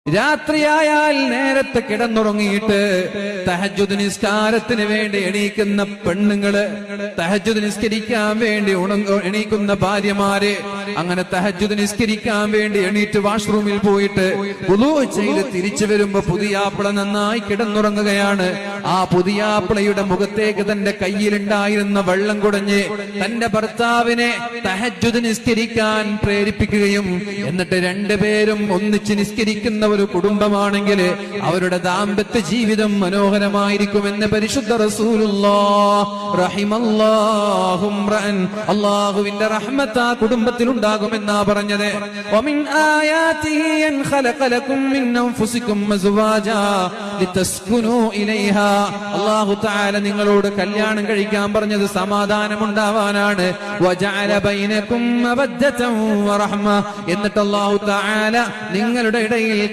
രാത്രിയായാൽ നേരത്തെ കിടന്നുറങ്ങിയിട്ട് തഹജ്ജുദ് നിസ്കാരത്തിന് വേണ്ടി എണീക്കുന്ന പെണ്ണുങ്ങള്, തഹജ്ജുദ് നിസ്കരിക്കാൻ വേണ്ടി എണീക്കുന്ന ഭാര്യമാര്, അങ്ങനെ തഹജ്ജുദ് നിസ്കരിക്കാൻ വേണ്ടി എണീറ്റ് വാഷ്റൂമിൽ പോയിട്ട് വുളൂ ചെയ്ത് തിരിച്ചു വരുമ്പോ പുതിയാപ്പിള നന്നായി കിടന്നുറങ്ങുകയാണ്. ആ പുതിയാപ്പിളയുടെ മുഖത്തേക്ക് തന്റെ കയ്യിലുണ്ടായിരുന്ന വെള്ളം കുടഞ്ഞ് തന്റെ ഭർത്താവിനെ തഹജ്ജുദ് നിസ്കരിക്കാൻ പ്രേരിപ്പിക്കുകയും എന്നിട്ട് രണ്ടുപേരും ഒന്നിച്ച് നിസ്കരിക്കുന്ന ഒരു കുടുംബമാണെങ്കിൽ അവരുടെ ദാമ്പത്യ ജീവിതം മനോഹരമായിരിക്കുമെന്ന് പരിശുദ്ധ റസൂലുള്ളാഹ് റഹിമല്ലാഹു റഅൻ, അല്ലാഹുവിന്റെ റഹ്മത്ത് ആ കുടുംബത്തിൽ ഉണ്ടാകുമെന്നാ പറഞ്ഞത്. വമിൻ ആയാതിഹി അൻ ഖലഖ ലക്കും മിൻ അൻഫുസികും അസ്വാജാ ലിതസ്കുനൂ ഇലൈഹാ. അല്ലാഹു തആല നിങ്ങളോട് കല്യാണം കഴിക്കാൻ പറഞ്ഞത് സമാധാനം ഉണ്ടാവാനാണ്. വജഅല ബൈനകും മവദ്ദതൻ വറഹ്മ, എന്നിട്ട് അല്ലാഹു തആല നിങ്ങളുടെ ഇടയിൽ